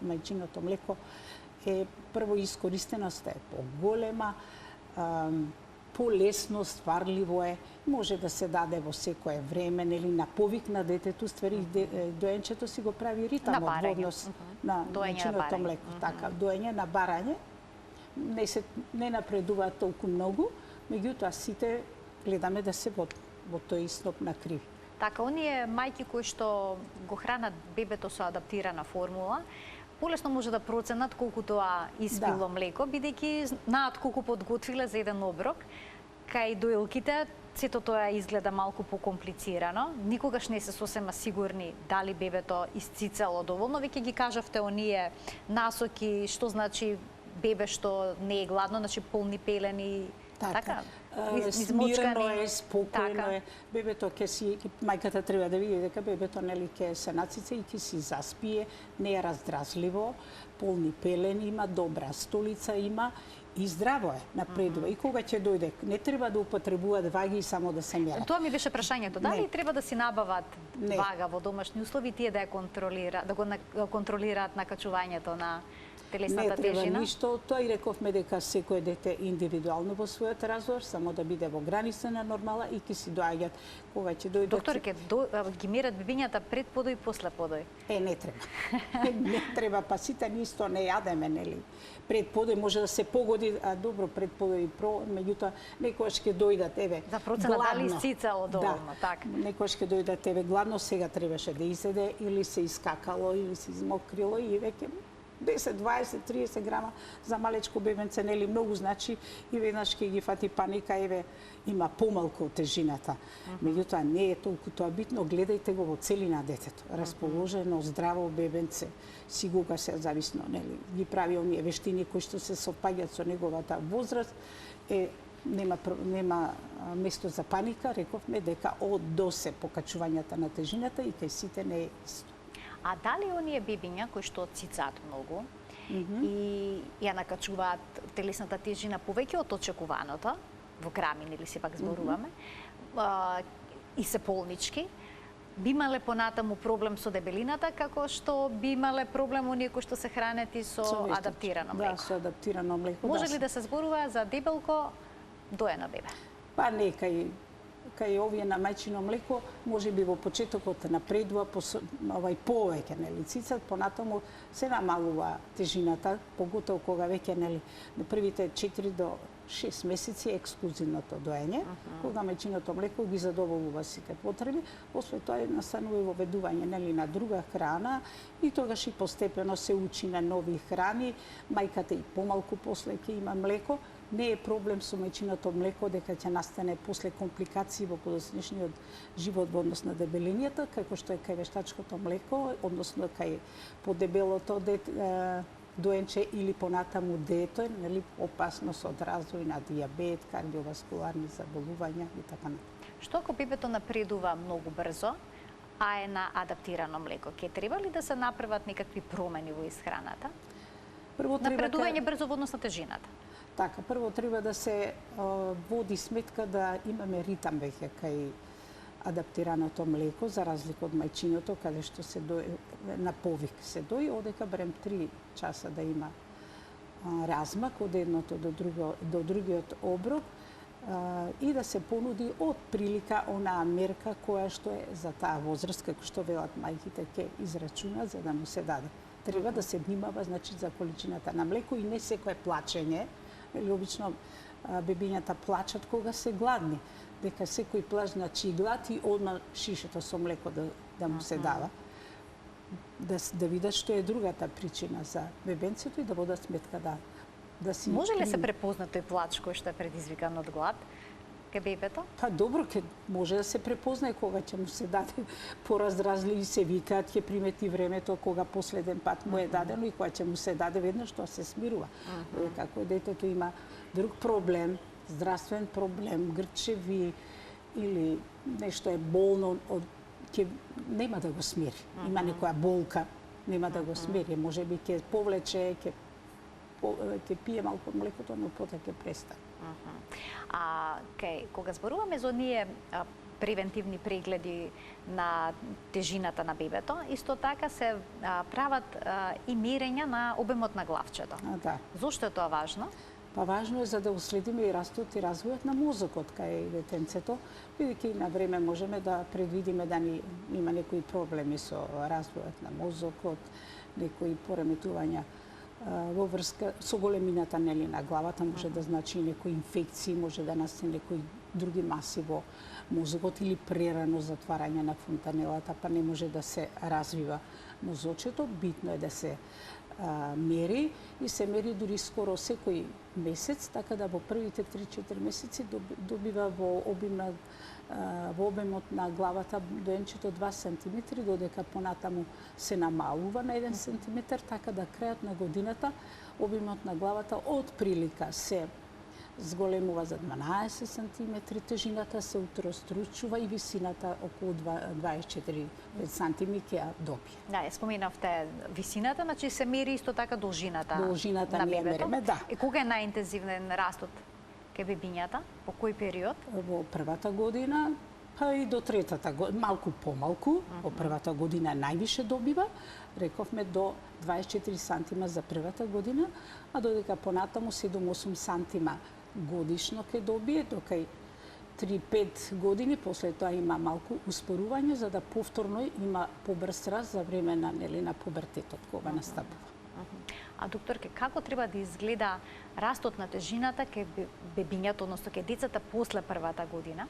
S3: мајчиното млеко е прво искористеност е поголема, полесно, стварливо е, може да се даде во секое време, нели на повик на детето, ствари доенчето си го прави ритамот во однос на мајчиното млеко, така, доење на барање. Не напредуваат толку многу, меѓутоа сите гледаме да се во тој сноп на криви.
S1: Така, оние мајки кои што го хранат бебето со адаптирана формула, полесно може да проценат колку тоа испило млеко, бидејќи знаат колку подготвиле за еден оброк. Кај доилките сето тоа изгледа малку покомплицирано. Никогаш не се сосема сигурни дали бебето исцицало доволно. Веќе ги кажавте оние насоки, што значи бебе што не е гладно, значи полни пелени, така?
S3: Смирено е, спокојно е. Бебето ќе си, мајката треба да види дека бебето нели ќе се нацица и ќе си заспие, не е раздразливо, полни пелени има, добра столица има и здраво е, напредува. И кога ќе дојде, не треба да употребуваат ваги само да се мерат.
S1: Тоа ми беше прашањето. Дали треба да си набават
S3: Не.
S1: вага во домашни услови, тие да го контролираат накачувањето на
S3: Не
S1: телесната
S3: треба
S1: тежина?
S3: ништо, тоа и рековме дека секој дете индивидуално во својот развој, само да биде во граница на нормала и ќе си доаѓат кога ќе дојдат.
S1: Доктор, ги мерат бебињата пред подој и после подој?
S3: Не треба. Не треба, па сите нисто не јадеме, нели? Пред подој може да се погоди, а добро пред подој и меѓутоа некојаш ќе дојдат, еве,
S1: За процена дали сицало доволно, така.
S3: Некојаш ќе дојдат, еве, гладно, сега требаше да изеде или се искакало или се измокрило и веќе 10, 20, 30 грама за малечко бебенце, нели многу значи и веднаш ќе ги фати паника, еве има помалку од тежината. Меѓутоа не е толку тоа битно, гледајте го во целина детето, расположено, здраво бебенце, сигурно се зависно, нели, ги прави оние вештини кои што се сопаѓаат со неговата возраст, нема место за паника, рековме дека од до се покачувањата на тежината и кај сите не е исто.
S1: А дали оние бебиња кои што цицаат многу и ја накачуваат телесната тежина повеќе од очекуваното, во грамин или сепак зборуваме, и се полнички, би имале понатаму проблем со дебелината, како што би имале проблем оние кои што се хранат и со адаптирано млеко?
S3: Да, со адаптирано млеко.
S1: Може ли да се зборува за дебелко доено бебе?
S3: Па не, кај овие на мајчино млеко, може би во почетокот напредува повеќе, нели, цицат, понатаму се намалува тежината, поготово кога веќе, нели, на првите 4 до 6 месеци ексклузивното доење, кога мајчиното млеко ги задоволува сите потреби, после тоа настанува и воведување, нели, на друга храна и тогаш и постепено се учи на нови храни, мајката и помалку после ќе има млеко. Не е проблем со мајчиното млеко дека ќе настане после компликации во подоцнешниот живот во однос на дебелињата, како што е кај вештачкото млеко, односно кај подебелото доенче или понатаму дете, нели, опасност од развој на дијабет, кардиоваскуларни заболувања и така натаму.
S1: Што ако бебето напредува многу брзо, а е на адаптирано млеко? Ке треба ли да се направат некакви промени во исхраната? Напредување брзо во однос на тежината.
S3: Така, прво треба да се води сметка да имаме ритам веќе кај адаптираното млеко, за разлика од мајчиното, каде што се на повик се дои, одека барем 3 часа да има размак од едното до другиот оброк и да се понуди од прилика онаа мерка која што е за таа возраст, како што велат мајките, ќе израчуна за да му се даде. Треба да се внимава, значи, за количината на млеко и не секое плачење. Обично бебињата плачат кога се гладни, дека секој плач значи глад и одма шишето со млеко да му се дава. Да видат што е другата причина за бебенцето и да водат сметка да си...
S1: Може ли се препозна тој плач кој што е предизвикан од глад кај бебето?
S3: Па добро, може да се препознае кога ќе му се даде поразразли и се викаат, ќе примети времето кога последен пат му е дадено и кога ќе му се даде веднаш, тоа се смирува. Како детето има друг проблем, здравствен проблем, грчеви или нешто е болно, нема да го смири. Има некоја болка, нема да го смири. Може би ќе повлече, ќе пие малку млекото, но потоа ќе престане.
S1: Кога зборуваме за оние превентивни прегледи на тежината на бебето, исто така се прават и мерења на обемот на главчето.
S3: Да.
S1: Зошто е тоа важно?
S3: Па важно е за да уследиме и растот и развојот на мозокот кај детенцето, бидејќи на време можеме да предвидиме да има некои проблеми со развојот на мозокот, некои пореметувања во врска со големината, нели, на главата, може да значи некои инфекции, може да настане некои други маси во мозокот или прерано затварање на фонтанелата, па не може да се развива мозочето. Битно е да се мери и се мери дури скоро секој месец, така да во првите 3-4 месеци добива во обемот на главата доенчето 2 см, додека понатаму се намалува на 1 см, така да крајот на годината обемот на главата од прилика се зголемува за 12 см, тежината се утроstručува и висината околу 24 см ќе ја добие.
S1: Да, споменавте висината, значи се мери исто така должината
S3: на
S1: бебето.
S3: мериме, да.
S1: И кога е најинтензивен растот кај бебињата? По кој период?
S3: Во првата година, Па и до третата година, малку помалку, во првата година највише добива, рековме до 24 сантима за првата година, а додека понатаму 7-8 сантима годишно ќе добие, докај 3-5 години, после тоа има малку успорување, за да повторно има побрз раст за време на, на пубертетот, кога настапува.
S1: А докторке, како треба да изгледа растот на тежината кај бебињата, односно кај децата после првата година?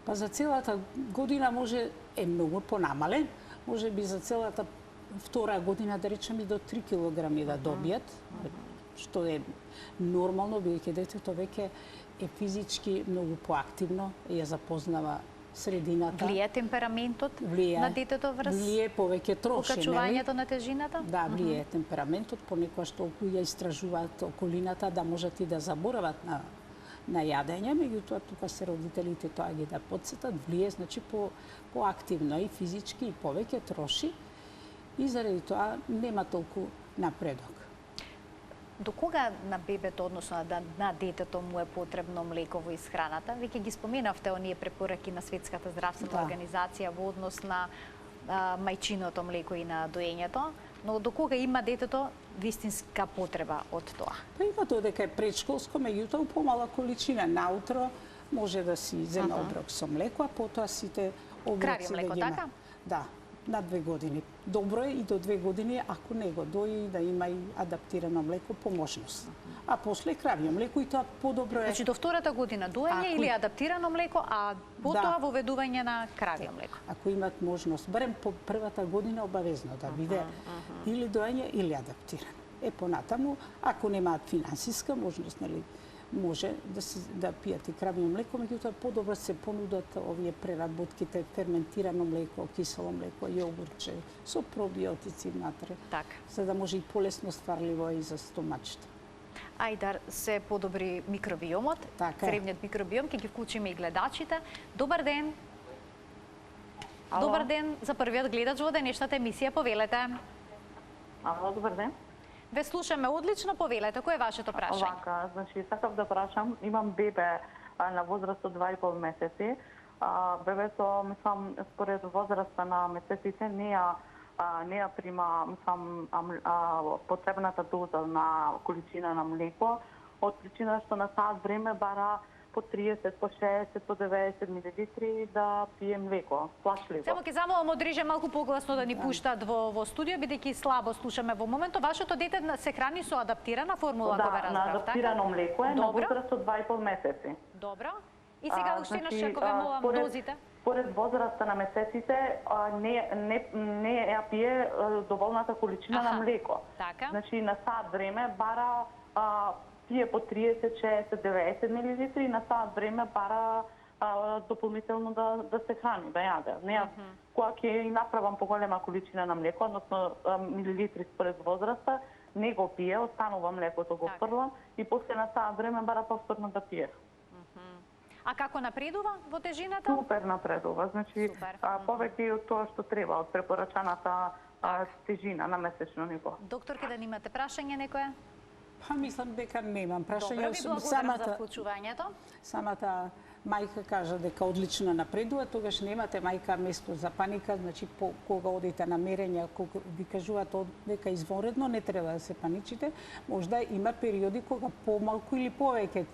S3: Па за целата година може многу понамален, може би за целата втора година, да речем, и до 3 килограми да добијат, што е нормално, бидејќи детето веќе е физички многу поактивно, ја запознава средината.
S1: Влие темпераментот на детето врз
S3: влие повеќе троши,
S1: покачувањето на тежината?
S3: Да, влие темпераментот, понекогаш толку ја истражуваат околината да можат и да заборават на јадење, меѓутоа тука се родителите тоа ги да потсетат, влие, значи поактивно и физички и повеќе троши и заради тоа нема толку напредок.
S1: До кога на бебето, односно на детето му е потребно млеко во исхраната? Веќе ги споменавте оние препораки на Светската здравствена организација во однос на мајчиното млеко и на доењето, но до кога има детето вистинска потреба од тоа?
S3: Па има додека е предшколско, меѓутоа у помала количина наутро може да си земе оброк со млеко, а потоа сите оброци
S1: Крави млеко, така?
S3: Да, на 2 години. Добро е и до 2 години, ако не го дои, да има и адаптирано млеко по можност. А после кравје млеко и тоа подобро е.
S1: Значи до втората година доење или адаптирано млеко, а потоа воведување на кравје млеко.
S3: Ако имат можност, барем по првата година обавезно да биде или доење или адаптирано. Понатаму, ако немаат финансиска можност, нели, може да пијат и кравје млеко, меѓутоа подобро се понудат овие преработките, ферментирано млеко, кисело млеко, јогурче, со пробиотици внатре, за да може и полесно стварливо и за стомачето.
S1: А и да се подобри микробиомот, кревниот микробиом, ќе ги вклучиме и гледачите. Добар ден! Добар ден за првиот гледач во денешната емисија, повелете.
S4: Ало, добар ден.
S1: Ве слушаме одлично, повелете, кој е вашето прашање?
S4: Вака, значи, сакав да прашам, имам бебе на возраст од 2,5 месеци. Бебето, мислам, според возраста на месеците не ја прима, мислам, потребната доза на количина на млеко, од причина што на саат време бара по 30, по 60, по 90 милилитри да пие млеко, плашливо.
S1: Само ќе замолам од реже малку погласно да ни пуштат во студио, бидејќи слабо слушаме во моментот. Вашето дете се храни со адаптирана формула, кога разбрав,
S4: на адаптирано млеко е на возраст од 2,5 месеци.
S1: Добро. И сега уште еднаш ако ве молам дозите.
S4: Според возраста на месеците не ја пие доволната количина на млеко.
S1: Така.
S4: Значи на саат време бара пие по 30, 60, 90 милилитри и на саат време бара дополнително да се храни, да јаде. Кога ќе направам поголема количина на млеко, односно милилитри според возраста, не го пие, останува млекото, го фрлам и после на саат време бара повторно да пие.
S1: А како напредува во тежината?
S4: Супер напредува, значи повеќе од тоа што треба, од препорачаната тежина на месечно ниво.
S1: Докторке, да имате прашање некоја?
S3: Па мислам дека немам прашање.
S1: Добро, ви благодарам за вклучувањето.
S3: Самата мајка кажа дека одлично напредува, тогаш немате мајка место за паника, значи кога одите на мерење, кога ви кажуваат дека извонредно не треба да се паничите, можда има периоди кога помалку или повеќе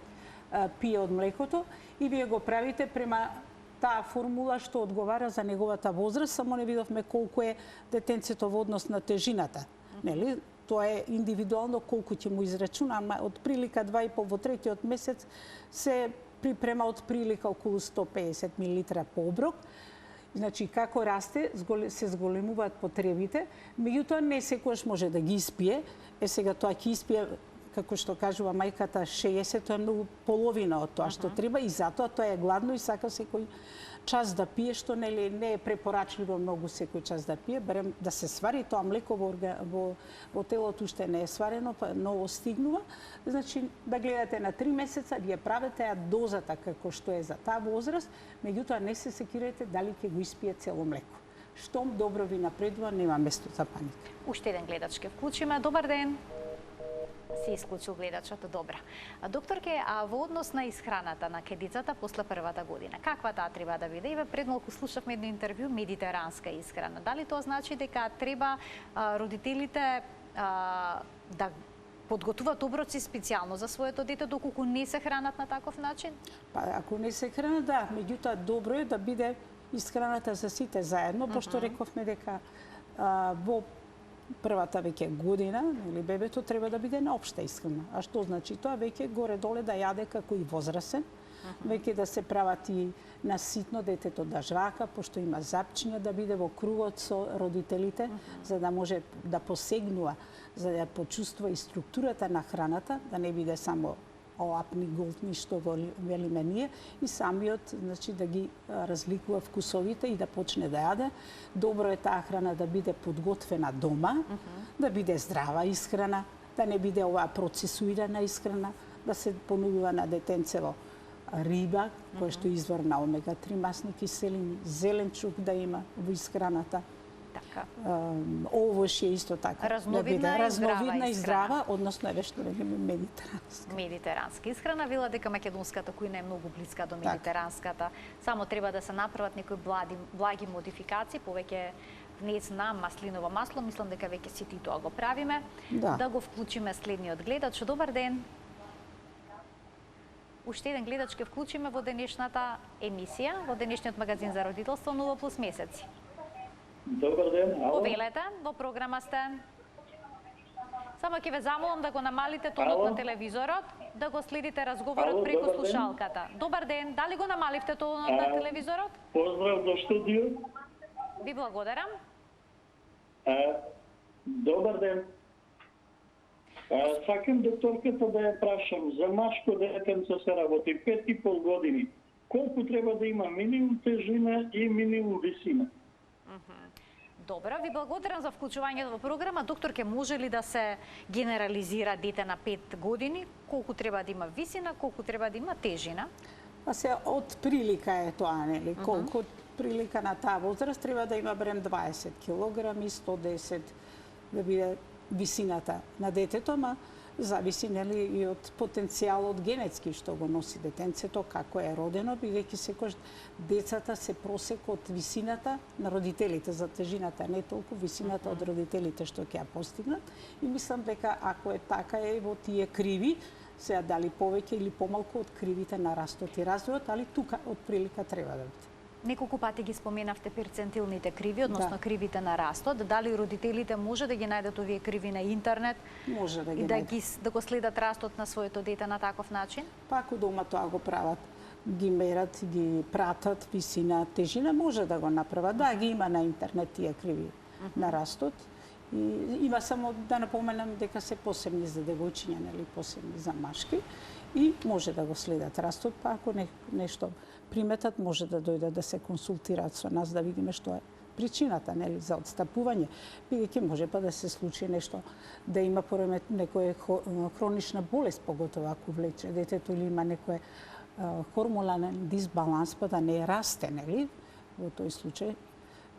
S3: пие од млекото и вие го правите према таа формула што одговара за неговата возраст, само не видовме колку е детенцето во однос на тежината. Нели? Тоа е индивидуално колку ќе му израчуна, ама од прилика 2,5 во третиот месец се припрема од прилика околу 150 мл по оброк. Значи, како расте, се зголемуваат потребите, меѓутоа не секојаш може да ги испие. Сега тоа ќе испие, како што кажува мајката, 60, тоа е многу половина од тоа што треба и затоа тоа е гладно и сака секој час да пие, што не е препорачливо многу секој час да пие, барем да се свари тоа млеко во телото, уште не е сварено, па ново стигнува. Значи, да гледате на 3 месеца, вие правите ја дозата како што е за таа возраст, меѓутоа не се секирате дали ќе го испие цело млеко. Штом добро ви напредува, нема место за паника.
S1: Уште еден гледач ке вклучиме. Добар ден. Се исклучил гледачот, добра. Докторке, а во однос на исхраната на децата после првата година, каква таа треба да биде? Еве пред малку слушавме едно интервју медитеранска исхрана. Дали тоа значи дека треба родителите да подготвуваат оброци специјално за своето дете доколку не се хранат на таков начин?
S3: Па ако не се хранат, да, меѓутоа добро е да биде исхраната за сите заедно, пошто рековме дека во првата веќе година, или бебето треба да биде на општа исхрана. А што значи тоа? Веќе горе-доле да јаде како и возрасен, веќе да се прават и наситно детето да жвака, пошто има запчиња, да биде во кругот со родителите, за да може да посегнува, за да почувствува и структурата на храната, да не биде само олапни, голтни, што велиме ние, и самиот, значи, да ги разликува вкусовите и да почне да јаде. Добро е таа храна да биде подготвена дома, да биде здрава исхрана, да не биде оваа процесуирана исхрана, да се понудува на детенцево риба, која што е извор на омега-3 масни киселини, зеленчук да има во исхраната.
S1: Така.
S3: Овош е исто така.
S1: Разновидна
S3: и здрава, односно еве што рекеме медитеранска.
S1: Медитеранска исхрана, вела дека македонската кујна е многу блиска до медитеранската. Само треба да се направат некои благи модификации, повеќе внес на маслиново масло, мислам дека веќе сите тоа го правиме. Да го вклучиме следниот гледач. Добар ден. Уште еден гледач ке вклучиме во денешната емисија, во денешниот магазин за родителство 0+ месеци.
S5: Добар ден.
S1: Повелете, во програма сте. Само ќе ве замолам да го намалите тонот на телевизорот, да го следите разговорот преку слушалката. Добар ден, дали го намаливте тонот на телевизорот?
S5: Поздрав до студио.
S1: Ви благодарам.
S5: Добар ден. Сакам докторката да ја прашам за машко детенце се работи 5,5 години. Колку треба да има минимум тежина и минимум висина?
S1: Добро, ви благодарам за вклучувањето во програма. Докторке, може ли да се генерализира дете на 5 години? Колку треба да има висина, колку треба да има тежина?
S3: Па се од прилика е тоа, нели? Колку од прилика на таа возраст треба да има барем 20 килограми, 110 да биде висината на детето, ма зависи, нели, и од потенцијалот генетски што го носи детенцето, како е родено, бидејќи секојаш децата се просек од висината на родителите, за тежината, не толку висината од родителите што ќе ја постигнат. И мислам дека ако е така е во тие криви, сега дали повеќе или помалку од кривите на растот и развојот, али тука од прилика треба да биде.
S1: Неколку пати ги споменавте перцентилните криви, односно кривите на растот. Дали родителите може да ги најдат овие криви на интернет?
S3: Може да ги
S1: и
S3: најдат.
S1: Да го следат растот на своето дете на таков начин?
S3: Па ако дома тоа го прават, ги мерат, ги пратат, висина, тежина, може да го направат. Да, ги има на интернет тие криви на растот. И има само да напоменам дека се посебни за девојчиња, нели, посебни за машки. И може да го следат растот, па ако нешто приметат, може да дојдат да се консултираат со нас, да видиме што е причината, нели, за отстапување. Бидејќи може па да се случи нешто, да има поремет некоја хронична болест, поготово ако влече детето, или има некој хормонален дисбаланс, па да не расте, нели? Во тој случај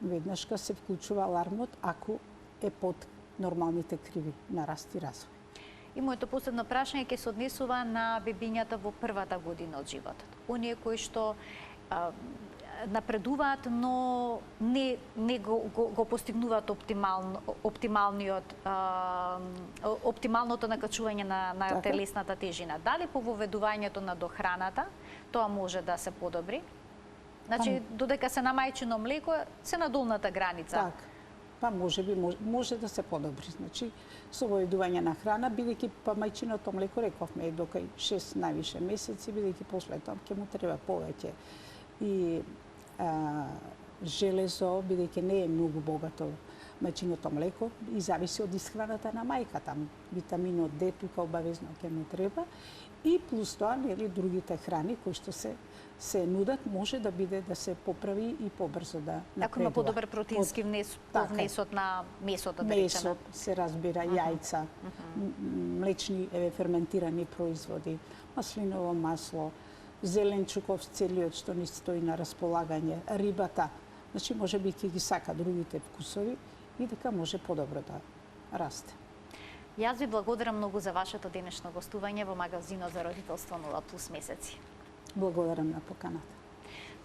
S3: веднашка се вклучува алармот ако е под нормалните криви на раст и развој.
S1: И моето последно прашање ќе се однесува на бебињата во првата година од животот. Оние кои што напредуваат, но не го постигнуваат оптималното накачување на телесната тежина. Дали по воведувањето на дохраната тоа може да се подобри? Значи, додека се на мајчино млеко, се на долната граница.
S3: Така. Па може да се подобри. Значи, со воведување на храна, бидејќи па мајчиното млеко, рековме, е дока 6 највише месеци, бидејќи после тоа ќе му треба повеќе и железо, бидејќи не е многу богато мајчиното млеко и зависи од исхраната на мајката. Витаминот Д тука обавезно ќе му треба и плюс тоа, нели, другите храни кои што се нудат, може да биде да се поправи и побрзо да напредува.
S1: Ако има подобар протеински внесот на месото, да речеме.
S3: Месо, се разбира, јајца, млечни ферментирани производи, маслиново масло, зеленчуков целиот што ни стои на располагање, рибата. Значи, може би ќе ги сака другите вкусови и дека може подобро да расте.
S1: Јас ви благодарам многу за вашето денешно гостување во магазинот за родителство 0+ месеци.
S3: Благодарам на поканата.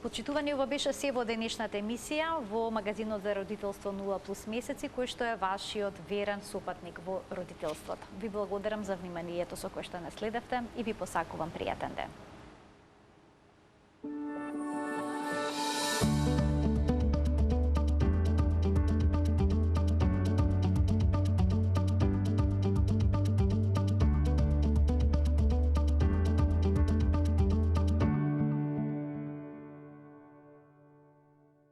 S1: Почитувани, ова беше се во денешната емисија во магазинот за родителство 0+ месеци, кој што е вашиот верен сопатник во родителството. Ви благодарам за вниманието со кое што не следевте и ви посакувам пријатен ден.